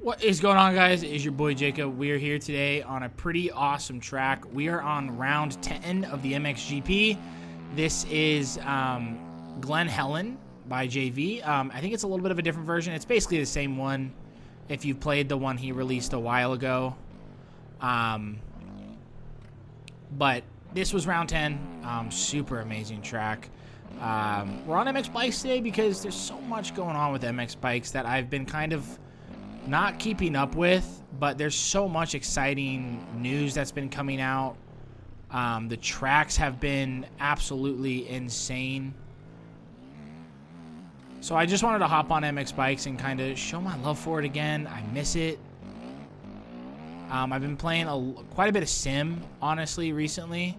What is going on, guys? It is your boy Jacob. We are here today on a pretty awesome track. We are on round 10 of the MXGP. This is Glen Helen by JV. I think it's a little bit of a different version. It's basically the same one if you played the one he released a while ago. But this was round 10. Super amazing track. We're on MX Bikes today because there's so much going on with MX Bikes that I've been kind of not keeping up with, but there's so much exciting news that's been coming out. The tracks have been absolutely insane. So I just wanted to hop on MX Bikes and kind of show my love for it again. I miss it. I've been playing quite a bit of Sim, honestly, recently.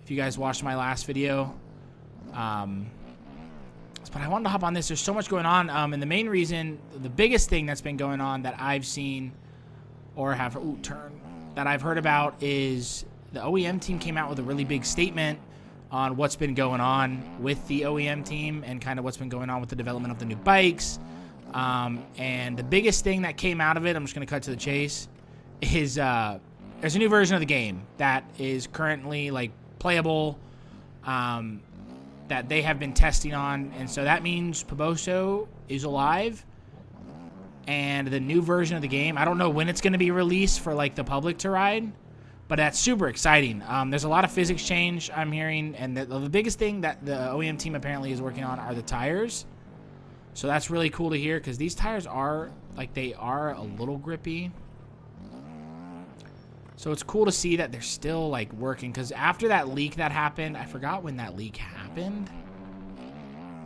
If you guys watched my last video. But I wanted to hop on this. There's so much going on. And the main reason, the biggest thing that's been going on that I've seen or have, that I've heard about is the OEM team came out with a really big statement on what's been going on with the OEM team and kind of what's been going on with the development of the new bikes. And the biggest thing that came out of it, I'm just going to cut to the chase, is there's a new version of the game that is currently like playable. That they have been testing on, and so that means Poboso is alive, and the new version of the game, I don't know when it's going to be released for like the public to ride, but that's super exciting. There's a lot of physics change I'm hearing, and the biggest thing that the OEM team apparently is working on are the tires, so that's really cool to hear, because these tires are, like, they are a little grippy. So it's cool to see that they're still like working, because after that leak that happened, I forgot when that leak happened.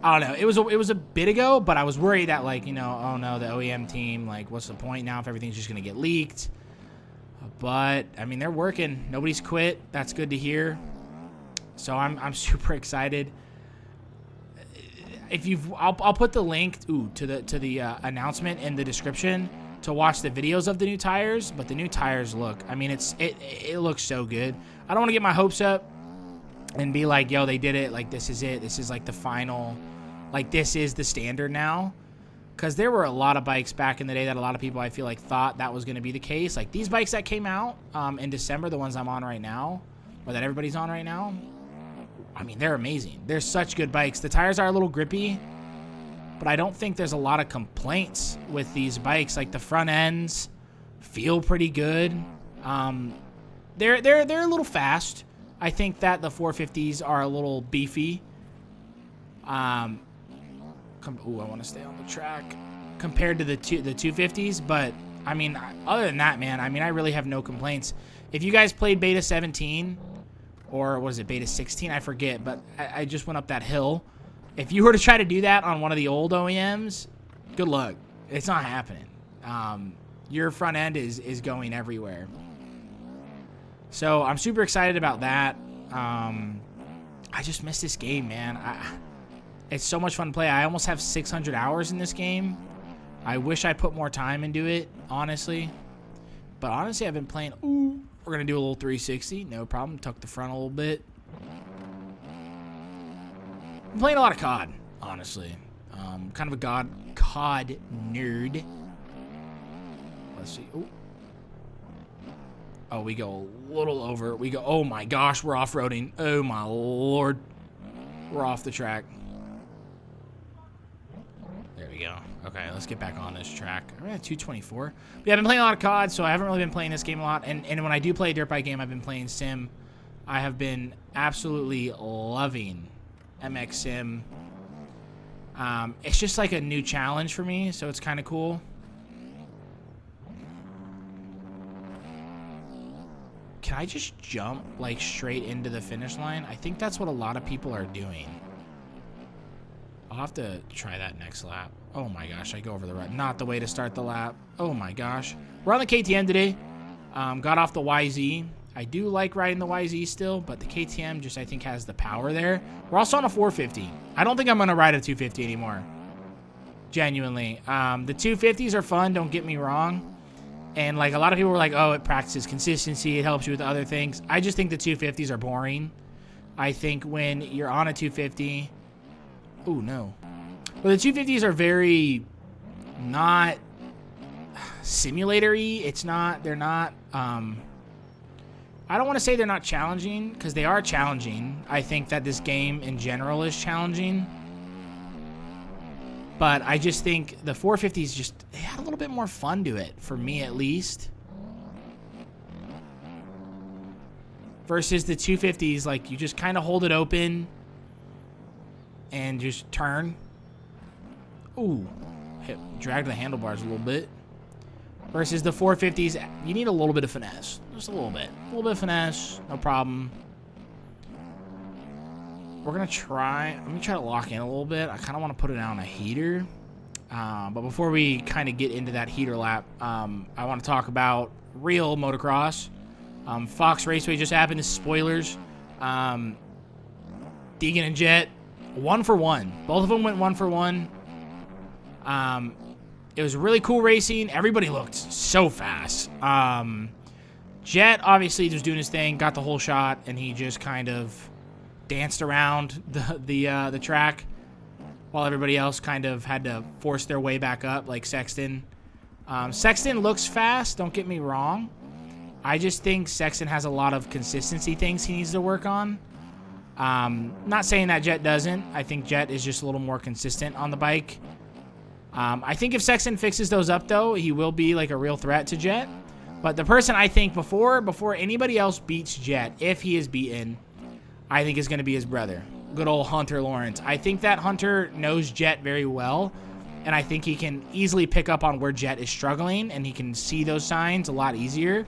I don't know. It was a bit ago, but I was worried that, like, you know, oh no, the OEM team, like, what's the point now if everything's just gonna get leaked? But I mean, they're working. Nobody's quit. That's good to hear. So I'm super excited. I'll put the link to the announcement in the description to watch the videos of the new tires, but the new tires look, I mean, it looks so good. I don't want to get my hopes up and be like, yo, they did it, like, this is it, this is like the final, like, this is the standard now, because there were a lot of bikes back in the day that a lot of people, I feel like, thought that was going to be the case. Like these bikes that came out in December, the ones I'm on right now, or that everybody's on right now, I mean, they're amazing. They're such good bikes. The tires are a little grippy, but I don't think there's a lot of complaints with these bikes. Like, the front ends feel pretty good. They're a little fast. I think that the 450s are a little beefy. Ooh, I want to stay on the track compared to the 250s. But I mean, other than that, man, I mean, I really have no complaints. If you guys played Beta 17 or was it Beta 16, I forget. But I just went up that hill. If you were to try to do that on one of the old OEMs, good luck. It's not happening. Your front end is going everywhere. So I'm super excited about that. I just miss this game, man. It's so much fun to play. I almost have 600 hours in this game. I wish I put more time into it, honestly. But honestly, I've been playing. Ooh, we're going to do a little 360. No problem. Tuck the front a little bit. I'm playing a lot of COD, honestly. Kind of a COD nerd. Let's see. Ooh. Oh, we go a little over. We go, oh my gosh, we're off-roading. Oh my lord. We're off the track. There we go. Okay, let's get back on this track. We're at 224. Yeah, I've been playing a lot of COD, so I haven't really been playing this game a lot. And when I do play a dirt bike game, I've been playing Sim. I have been absolutely loving MX Sim. It's just like a new challenge for me, so it's kind of cool. Can I just jump like straight into the finish line? I think that's what a lot of people are doing. I'll have to try that next lap. Oh my gosh, I go over the right. Not the way to start the lap. Oh my gosh. We're on the KTM today. Got off the YZ. I do like riding the YZ still, but the KTM just, I think, has the power there. We're also on a 450. I don't think I'm going to ride a 250 anymore. Genuinely. The 250s are fun, don't get me wrong. And, like, a lot of people were like, oh, it practices consistency. It helps you with other things. I just think the 250s are boring. I think when you're on a 250... Ooh, no. Well, the 250s are very not simulator-y. It's not, they're not, I don't want to say they're not challenging, because they are challenging. I think that this game in general is challenging. But I just think the 450s just, it had a little bit more fun to it, for me at least. Versus the 250s, like, you just kind of hold it open and just turn. Ooh, dragged the handlebars a little bit. Versus the 450s, you need a little bit of finesse. Just a little bit. A little bit of finesse, no problem. We're going to try, let me try to lock in a little bit. I kind of want to put it on a heater. But before we kind of get into that heater lap, I want to talk about real motocross. Fox Raceway just happened. This is spoilers. Deegan and Jet, 1 for 1. Both of them went 1 for 1. It was really cool racing. Everybody looked so fast. Jet obviously was doing his thing, got the whole shot, and he just kind of danced around the track while everybody else kind of had to force their way back up, like Sexton. Sexton looks fast, don't get me wrong. I just think Sexton has a lot of consistency things he needs to work on. Not saying that Jet doesn't. I think Jet is just a little more consistent on the bike. I think if Sexton fixes those up, though, he will be like a real threat to Jet. But the person I think before anybody else beats Jet, if he is beaten, I think is going to be his brother, good old Hunter Lawrence. I think that Hunter knows Jet very well, and I think he can easily pick up on where Jet is struggling, and he can see those signs a lot easier.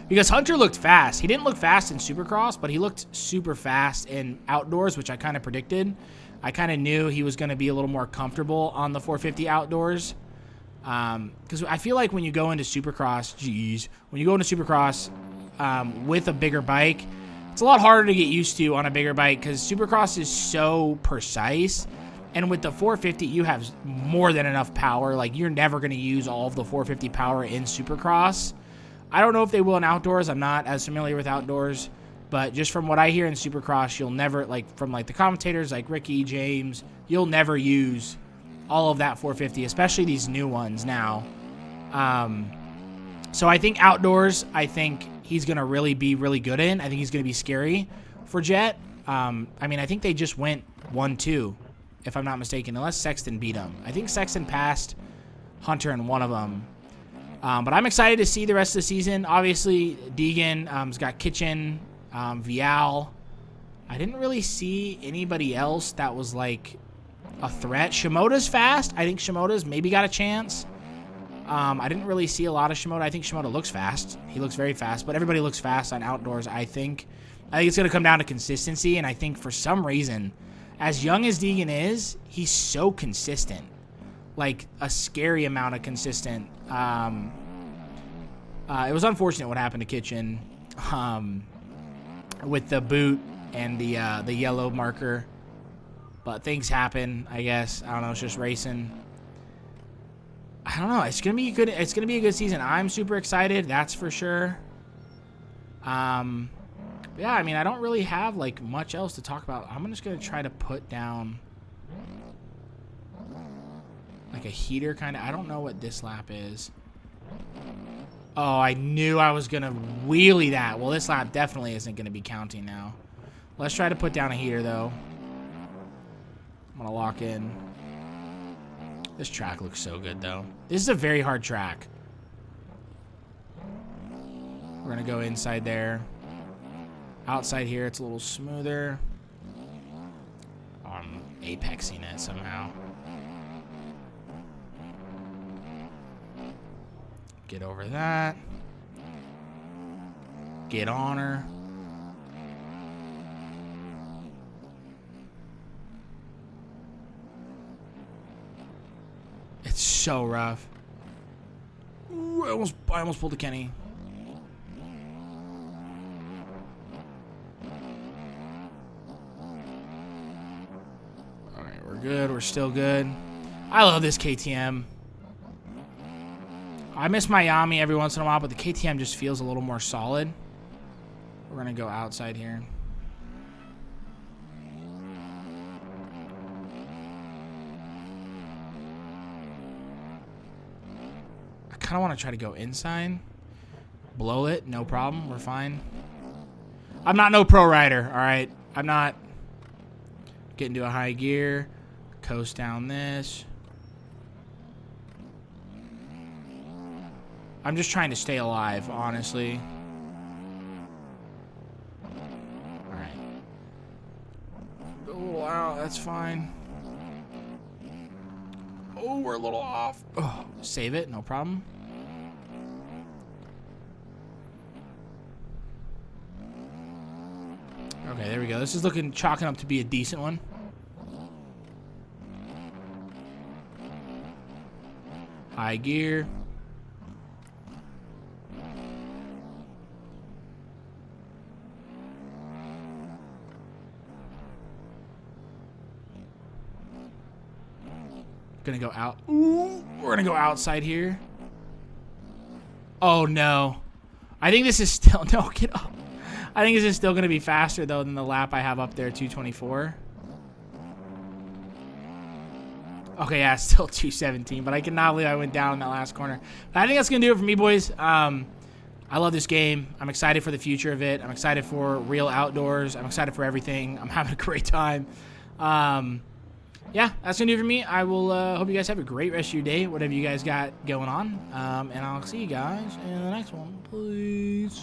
Because Hunter looked fast. He didn't look fast in Supercross, but he looked super fast in outdoors, which I kind of predicted. I kind of knew he was going to be a little more comfortable on the 450 outdoors. Because I feel like when you go into Supercross, when you go into Supercross with a bigger bike, it's a lot harder to get used to on a bigger bike because Supercross is so precise. And with the 450, you have more than enough power. Like, you're never going to use all of the 450 power in Supercross. I don't know if they will in outdoors. I'm not as familiar with outdoors. But just from what I hear in Supercross, you'll never, like, from, like, the commentators, like Ricky, James, you'll never use all of that 450, especially these new ones now. So I think outdoors, I think he's going to really be really good in. I think he's going to be scary for Jet. I mean, I think they just went 1-2, if I'm not mistaken, unless Sexton beat him. I think Sexton passed Hunter in one of them. But I'm excited to see the rest of the season. Obviously, Deegan has got Kitchen, Vial. I didn't really see anybody else that was like a threat. Shimoda's fast. I think Shimoda's maybe got a chance. I didn't really see a lot of Shimoda. I think Shimoda looks fast. He looks very fast, but everybody looks fast on outdoors, I think. I think it's going to come down to consistency, and I think for some reason, as young as Deegan is, he's so consistent. Like, a scary amount of consistent. It was unfortunate what happened to Kitchen with the boot and the yellow marker. But things happen, I guess. I don't know. It's just racing. I don't know. It's gonna be good. It's gonna be a good season. I'm super excited. That's for sure. Yeah. I mean, I don't really have like much else to talk about. I'm just gonna try to put down like a heater kind of. I don't know what this lap is. Oh, I knew I was gonna wheelie that. Well, this lap definitely isn't gonna be counting now. Let's try to put down a heater though. I'm gonna lock in. This track looks so good, though. This is a very hard track. We're gonna go inside there. Outside here, it's a little smoother. Oh, I'm apexing it somehow. Get over that. Get on her. It's so rough. Ooh, I almost pulled a Kenny. Alright, we're good. We're still good. I love this KTM. I miss Miami every once in a while, but the KTM just feels a little more solid. We're going to go outside here. I kind of want to try to go inside. Blow it. No problem. We're fine. I'm not no pro rider. All right. I'm not. Get into a high gear. Coast down this. I'm just trying to stay alive, honestly. Alright. Go a little out, that's fine. Oh, we're a little off. Oh, save it, no problem. Okay, there we go. This is chalking up to be a decent one. High gear. Gonna go out. Ooh, we're gonna go outside here. Oh no. I think this is still, no, get up. I think this is still gonna be faster though than the lap I have up there, 224. Okay, yeah, it's still 217, but I cannot believe I went down in that last corner. But I think that's gonna do it for me, boys. I love this game. I'm excited for the future of it. I'm excited for real outdoors. I'm excited for everything. I'm having a great time. Yeah, that's gonna do it for me. I will hope you guys have a great rest of your day, whatever you guys got going on. And I'll see you guys in the next one. Peace.